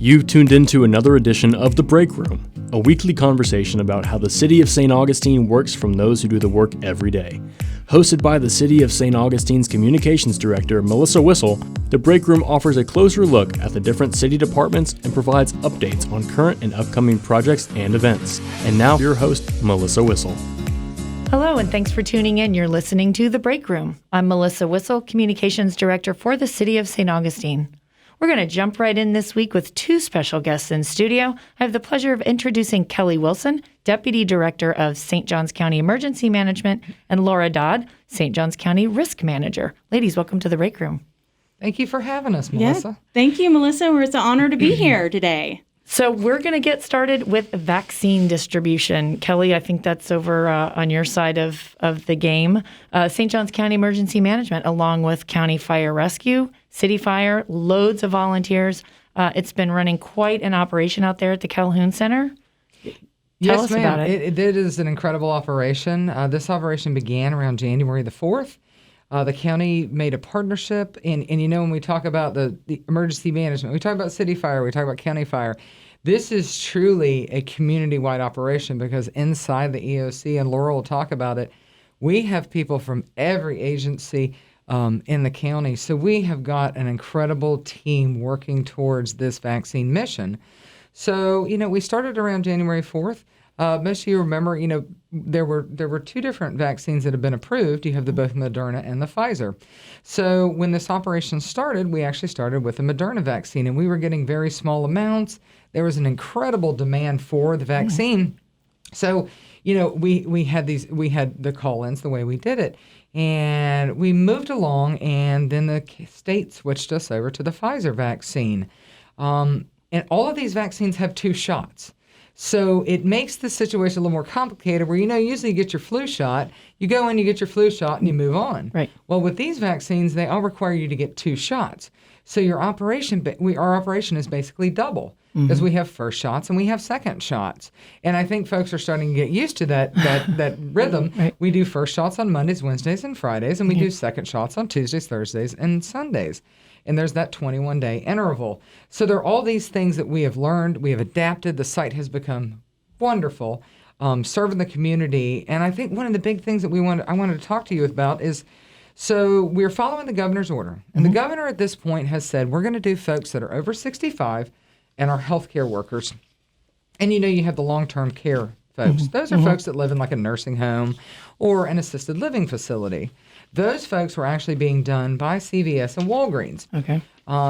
You've tuned into another edition of The Break Room, a weekly conversation about how the City of St. Augustine works from those who do the work every day. Hosted by the City of St. Augustine's Communications Director, Melissa Wissel, The Break Room offers a closer look at the different city departments and provides updates on current and upcoming projects and events. And now, your host, Melissa Wissel. Hello, and thanks for tuning in. You're listening to The Break Room. I'm Melissa Wissel, Communications Director for the City of St. Augustine. We're going to jump right in this week with two special guests in studio. I have the pleasure of introducing Kelly Wilson, Deputy Director of St. Johns County Emergency Management, and Laura Dodd, St. Johns County Risk Manager. Ladies, welcome to The Break Room. Thank you for having us, Melissa. Yeah, thank you, Melissa. It's an honor to be here today. So we're going to get started with vaccine distribution. Kelly, I think that's over on your side of the game. St. Johns County Emergency Management, along with County Fire Rescue, City Fire, loads of volunteers. It's been running quite an operation out there at the Calhoun Center. Tell us about it. It is an incredible operation. This operation began around January the 4th. The county made a partnership, and you know, when we talk about the emergency management, we talk about city fire, we talk about county fire. This is truly a community-wide operation because inside the EOC, and Laura will talk about it, we have people from every agency in the county. So we have got an incredible team working towards this vaccine mission. So, you know, we started around January 4th. Most of you remember, you know, there were two different vaccines that have been approved. You have both Moderna and the Pfizer. So when this operation started, we actually started with the Moderna vaccine, and we were getting very small amounts. There was an incredible demand for the vaccine. So, you know, we had the call-ins the way we did it, and we moved along, and then the state switched us over to the Pfizer vaccine. And all of these vaccines have 2 shots. So it makes the situation a little more complicated where, you know, usually you get your flu shot, you go in, you get your flu shot, and you move on. Right. Well, with these vaccines, they all require you to get 2 shots. So our operation is basically double because we have first shots and we have second shots. And I think folks are starting to get used to that rhythm. Right. We do first shots on Mondays, Wednesdays, and Fridays, and we do second shots on Tuesdays, Thursdays, and Sundays. And there's that 21-day interval. So there are all these things that we have learned. We have adapted. The site has become wonderful, serving the community. And I think one of the big things that I wanted to talk to you about is, so we're following the governor's order. And the governor at this point has said, we're going to do folks that are over 65 and are healthcare workers. And you know, you have the long-term care folks. Those are folks that live in like a nursing home or an assisted living facility. Those folks were actually being done by CVS and Walgreens. Okay.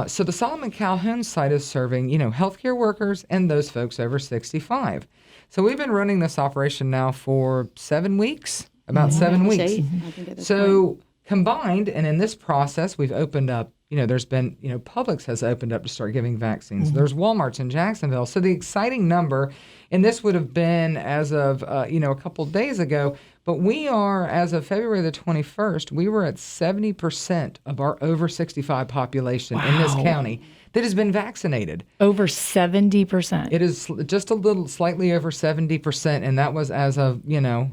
So the Solomon Calhoun site is serving, you know, healthcare workers and those folks over 65. So we've been running this operation now for 7 weeks, about 7 weeks. I think at this So point. combined, and in this process, we've opened up, you know, there's been, you know, Publix has opened up to start giving vaccines. There's Walmart's in Jacksonville. So the exciting number, and this would have been as of, you know, a couple of days ago, but we are, as of February the 21st, we were at 70% of our over 65 population in this county that has been vaccinated. Over 70%. It is just a little, slightly over 70%, and that was as of, you know,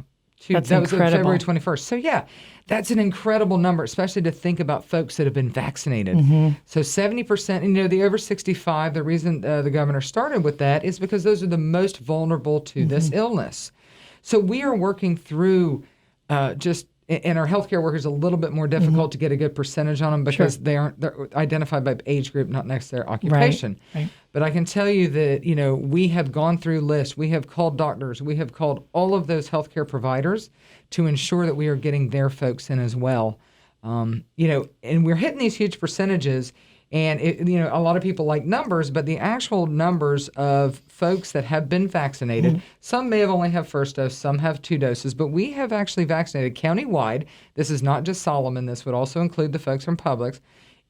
That's that was incredible. February 21st. So yeah, that's an incredible number, especially to think about folks that have been vaccinated. So 70%, and you know, the over 65, the reason the governor started with that is because those are the most vulnerable to this illness. So we are working through and our healthcare workers a little bit more difficult to get a good percentage on them because they're identified by age group, not necessarily occupation. Right. But I can tell you that, you know, we have gone through lists. We have called doctors. We have called all of those healthcare providers to ensure that we are getting their folks in as well. You know, and we're hitting these huge percentages. And, you know, a lot of people like numbers, but the actual numbers of folks that have been vaccinated, some may have only have first dose, some have 2 doses, but we have actually vaccinated countywide. This is not just Solomon. This would also include the folks from Publix,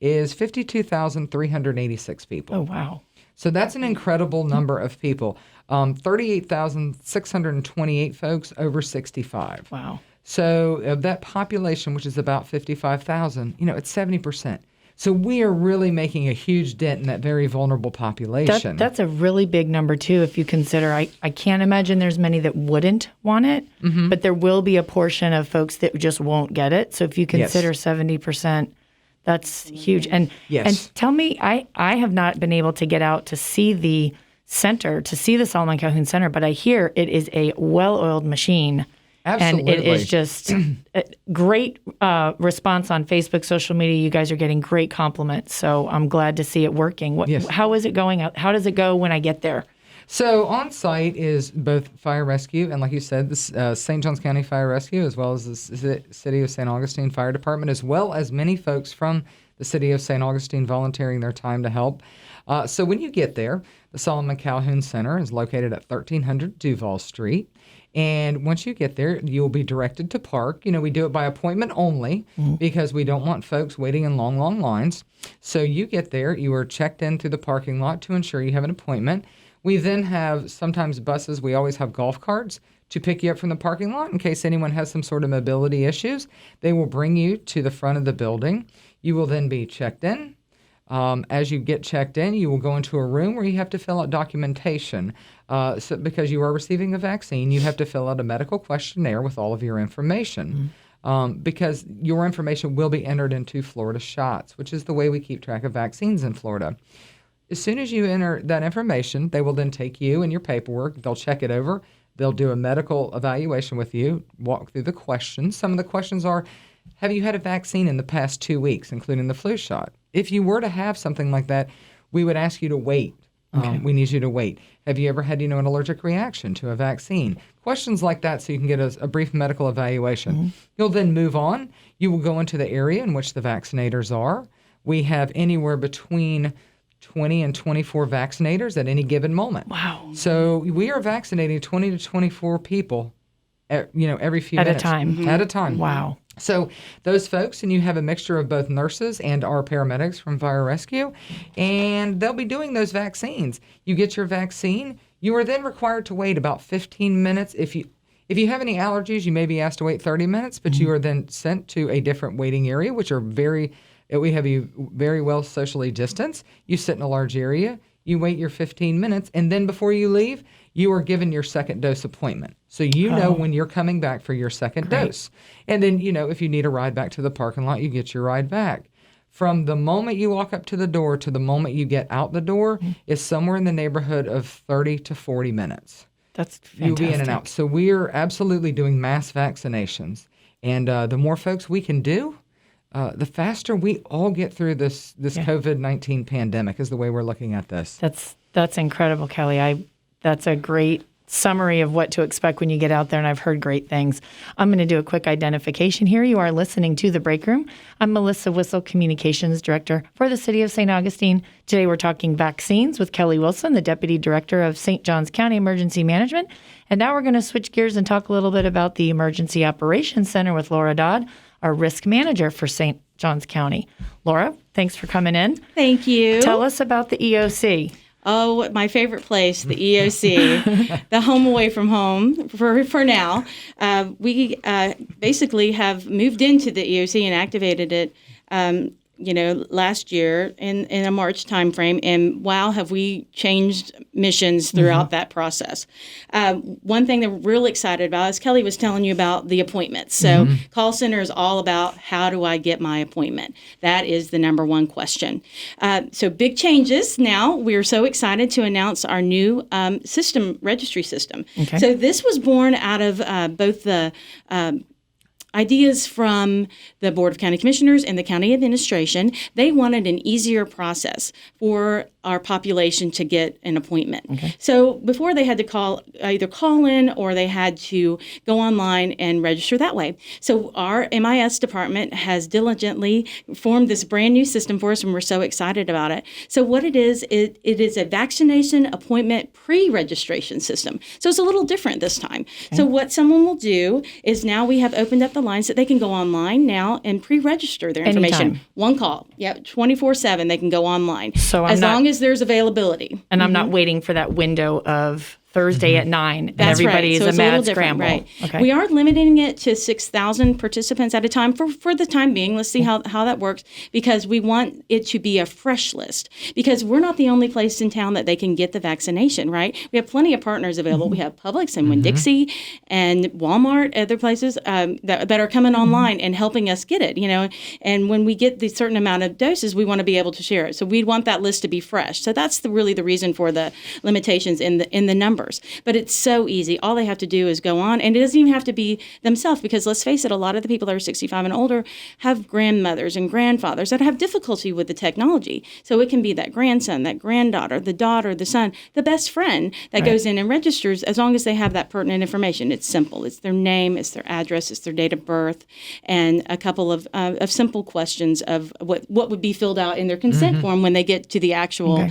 is 52,386 people. Oh, wow. So that's an incredible number of people. 38,628 folks over 65. Wow. So of that population, which is about 55,000, you know, it's 70%. So we are really making a huge dent in that very vulnerable population. That's a really big number, too, if you consider. I can't imagine there's many that wouldn't want it, but there will be a portion of folks that just won't get it. So if you consider 70%, That's huge. And Yes. and tell me, I have not been able to get out to see the center, to see the Solomon Calhoun Center, but I hear it is a well-oiled machine. Absolutely. And it is just a great response on Facebook, social media. You guys are getting great compliments. So I'm glad to see it working. Yes. How is it going out? How does it go when I get there? So on site is both fire rescue and, like you said, the St. Johns County Fire Rescue, as well as the City of St. Augustine Fire Department, as well as many folks from the City of St. Augustine volunteering their time to help. So when you get there, the Solomon Calhoun Center is located at 1300 Duval Street. And once you get there, you'll be directed to park. You know, we do it by appointment only because we don't want folks waiting in long, long lines. So you get there, you are checked in through the parking lot to ensure you have an appointment. We then have sometimes buses. We always have golf carts to pick you up from the parking lot in case anyone has some sort of mobility issues. They will bring you to the front of the building. You will then be checked in. As you get checked in, you will go into a room where you have to fill out documentation. So because you are receiving a vaccine, you have to fill out a medical questionnaire with all of your information. Because your information will be entered into Florida Shots, which is the way we keep track of vaccines in Florida. As soon as you enter that information, they will then take you and your paperwork. They'll check it over. They'll do a medical evaluation with you, walk through the questions. Some of the questions are, have you had a vaccine in the past 2 weeks, including the flu shot? If you were to have something like that, we would ask you to wait. We need you to wait. Have you ever had, an allergic reaction to a vaccine? Questions like that so you can get a brief medical evaluation. You'll then move on. You will go into the area in which the vaccinators are. We have anywhere between 20 and 24 vaccinators at any given moment. Wow. So we are vaccinating 20 to 24 people, every few At a minutes. time. At a time. Wow. So those folks, and you have a mixture of both nurses and our paramedics from fire rescue, and they'll be doing those vaccines. You get your vaccine. You are then required to wait about 15 minutes. If you have any allergies, you may be asked to wait 30 minutes, but you are then sent to a different waiting area, which are we have you very well socially distanced. You sit in a large area. You wait your 15 minutes, and then before you leave, you are given your second dose appointment. So you know when you're coming back for your second dose. And then, if you need a ride back to the parking lot, you get your ride back. From the moment you walk up to the door to the moment you get out the door is somewhere in the neighborhood of 30 to 40 minutes. That's fantastic. You'll be in and out. So we are absolutely doing mass vaccinations. And the more folks we can do, the faster we all get through this COVID-19 pandemic is the way we're looking at this. That's incredible, Kelly. That's a great summary of what to expect when you get out there, and I've heard great things. I'm going to do a quick identification here. You are listening to The Break Room. I'm Melissa Whistle, Communications Director for the City of St. Augustine. Today we're talking vaccines with Kelly Wilson, the Deputy Director of St. Johns County Emergency Management. And now we're going to switch gears and talk a little bit about the Emergency Operations Center with Laura Dodd, our Risk Manager for St. Johns County. Laura, thanks for coming in. Thank you. Tell us about the EOC. Oh, my favorite place, the EOC, the home away from home for now. We basically have moved into the EOC and activated it, last year in a March timeframe. And wow, have we changed missions throughout that process. One thing that we're really excited about is Kelly was telling you about the appointments. So call center is all about how do I get my appointment? That is the number one question. So big changes now. We're so excited to announce our new registry system. Okay. So this was born out of both the ideas from the Board of County Commissioners and the county administration. They wanted an easier process for our population to get an appointment. Okay. So before they had to either call in or they had to go online and register that way. So our MIS department has diligently formed this brand new system for us, and we're so excited about it. So what it is a vaccination appointment pre-registration system. So it's a little different this time. Okay. So what someone will do is now we have opened up the lines that they can go online now and pre-register their information. Anytime. One call. 24/7 they can go online. So as long as there's availability. And I'm not waiting for that window of Thursday at 9, and That's everybody right. is So a it's a little mad different, scramble. right? Okay. We are limiting it to 6,000 participants at a time for the time being. Let's see how that works, because we want it to be a fresh list, because we're not the only place in town that they can get the vaccination, right? We have plenty of partners available. We have Publix and Winn-Dixie and Walmart, other places that are coming online and helping us get it, and when we get the certain amount of doses, we want to be able to share it. So we want that list to be fresh. So that's really the reason for the limitations in the numbers. But it's so easy. All they have to do is go on, and it doesn't even have to be themselves, because let's face it, a lot of the people that are 65 and older have grandmothers and grandfathers that have difficulty with the technology. So it can be that grandson, that granddaughter, the daughter, the son, the best friend that goes in and registers, as long as they have that pertinent information. It's simple. It's their name, it's their address, it's their date of birth, and a couple of simple questions of what would be filled out in their consent form when they get to the actual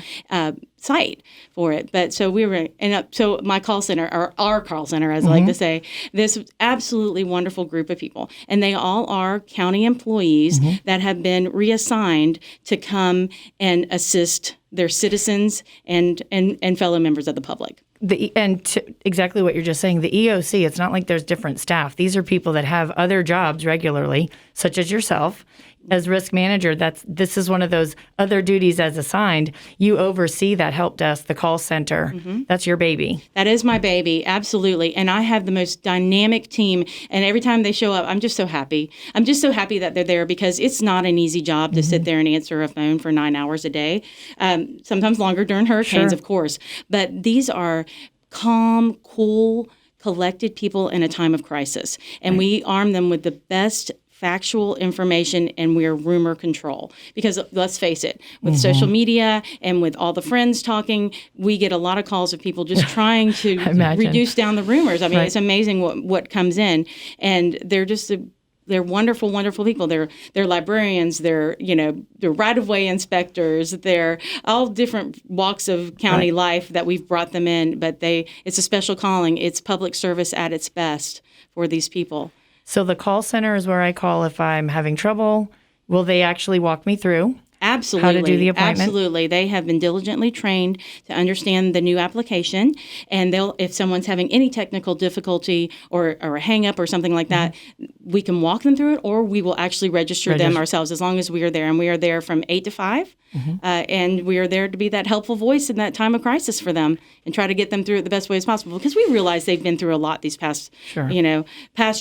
site for it. But so so my call center, or our call center, as I like to say, this absolutely wonderful group of people, and they all are county employees that have been reassigned to come and assist their citizens and fellow members of the public. Exactly what you're just saying, the EOC, it's not like there's different staff. These are people that have other jobs regularly, such as yourself. As risk manager, this is one of those other duties as assigned. You oversee that help desk, the call center. That's your baby. That is my baby, absolutely. And I have the most dynamic team. And every time they show up, I'm just so happy. I'm just so happy that they're there, because it's not an easy job to sit there and answer a phone for 9 hours a day. Sometimes longer during hurricanes, of course. But these are calm, cool, collected people in a time of crisis. And we arm them with the best factual information, and we're rumor control. Because let's face it, with social media and with all the friends talking, we get a lot of calls of people just trying to reduce down the rumors. I mean, it's amazing what comes in, and they're wonderful, wonderful people. They're librarians. They're right-of-way inspectors. They're all different walks of county life that we've brought them in. But it's a special calling. It's public service at its best for these people. So the call center is where I call if I'm having trouble. Will they actually walk me through? Absolutely. How to do the appointment? Absolutely. They have been diligently trained to understand the new application, and if someone's having any technical difficulty or a hang up or something like that, we can walk them through it, or we will actually register them ourselves, as long as we are there. And we are there from 8 to 5, and we are there to be that helpful voice in that time of crisis for them and try to get them through it the best way as possible, because we realize they've been through a lot these past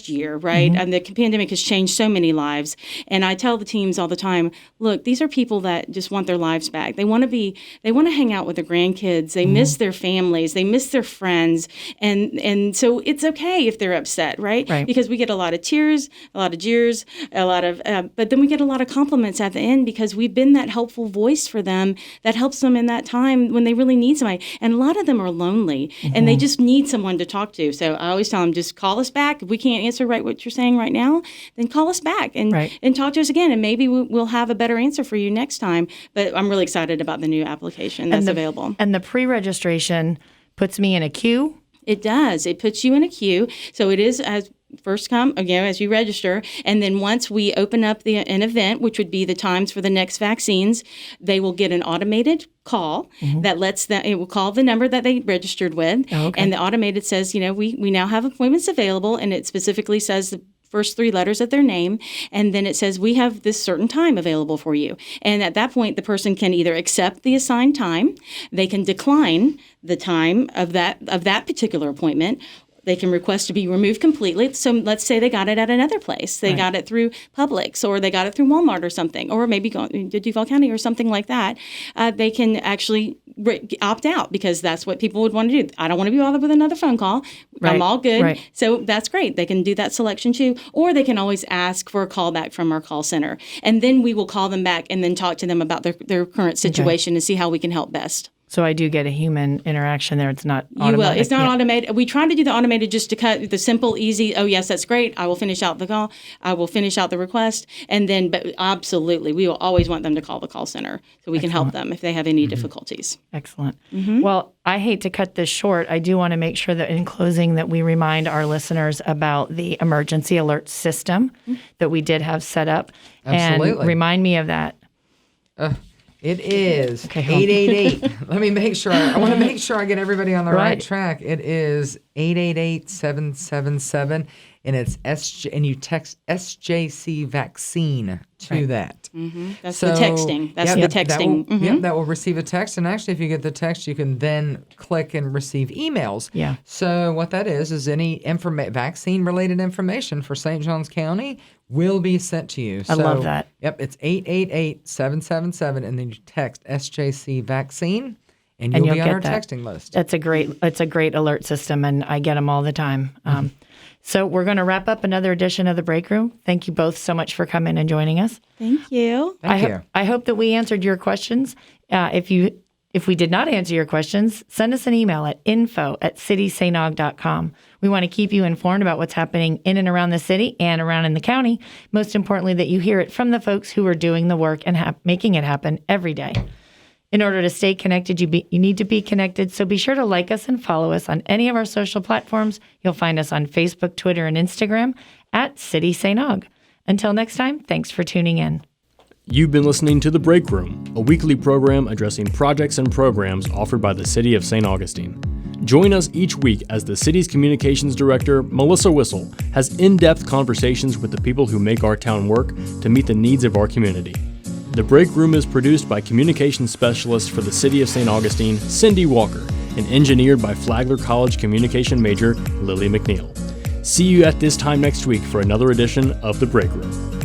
year, right? And the pandemic has changed so many lives. And I tell the teams all the time, look, these are people that just want their lives back. They want to hang out with their grandkids. They miss their families. They miss their friends. And so it's okay if they're upset, right? Because we get a lot of tears, a lot of jeers, but then we get a lot of compliments at the end, because we've been that helpful voice for them that helps them in that time when they really need somebody. And a lot of them are lonely, and they just need someone to talk to. So I always tell them, just call us back. If we can't answer what you're saying right now, then call us back and talk to us again, and maybe we'll have a better answer for you next time. But I'm really excited about the new application that's available. And the pre-registration puts me in a queue? It does. It puts you in a queue. So it is as first come, as you register. And then once we open up an event, which would be the times for the next vaccines, they will get an automated call that lets them, it will call the number that they registered with. And the automated says, we now have appointments available. And it specifically says the first 3 letters of their name, and then it says, we have this certain time available for you. And at that point, the person can either accept the assigned time, they can decline the time of that particular appointment. They can request to be removed completely. So let's say they got it at another place. They got it through Publix, or they got it through Walmart or something, or maybe to Duval County or something like that. They can actually opt out, because that's what people would want to do. I don't want to be bothered with another phone call. I'm all good. So that's great. They can do that selection too. Or they can always ask for a call back from our call center. And then we will call them back and then talk to them about their current situation and see how we can help best. So I do get a human interaction there. It's not automatic. You will. It's not automated. We try to do the automated just to cut the simple, easy, oh, yes, that's great. I will finish out the call. I will finish out the request. And then, but absolutely, we will always want them to call the call center so we can help them if they have any difficulties. Excellent. Well, I hate to cut this short. I do want to make sure that in closing that we remind our listeners about the emergency alert system that we did have set up. Absolutely. And remind me of that. It is Okay, hold on. 888. Let me make sure. I want to make sure I get everybody on the right Right. track. It is 888-777, and it's SJ, and you text SJC vaccine to that. That's the texting. That's the texting. That will receive a text. And actually, if you get the text, you can then click and receive emails. Yeah. So what that is any vaccine-related information for St. Johns County will be sent to you. I love that. Yep, it's 888-777, and then you text SJC vaccine, and And you'll be you'll on our get that. texting list. It's a great alert system, and I get them all the time. So we're going to wrap up another edition of the Break Room. Thank you both so much for coming and joining us. Thank you. Thank you. I hope that we answered your questions. If we did not answer your questions, send us an email at info@citysanog.com. We want to keep you informed about what's happening in and around the city and around in the county. Most importantly, that you hear it from the folks who are doing the work and making it happen every day. In order to stay connected, you need to be connected. So be sure to like us and follow us on any of our social platforms. You'll find us on Facebook, Twitter, and Instagram at City St. Aug. Until next time, thanks for tuning in. You've been listening to The Break Room, a weekly program addressing projects and programs offered by the City of St. Augustine. Join us each week as the city's communications director, Melissa Whistle, has in-depth conversations with the people who make our town work to meet the needs of our community. The Break Room is produced by communications specialist for the City of St. Augustine, Cindy Walker, and engineered by Flagler College communication major, Lily McNeil. See you at this time next week for another edition of The Break Room.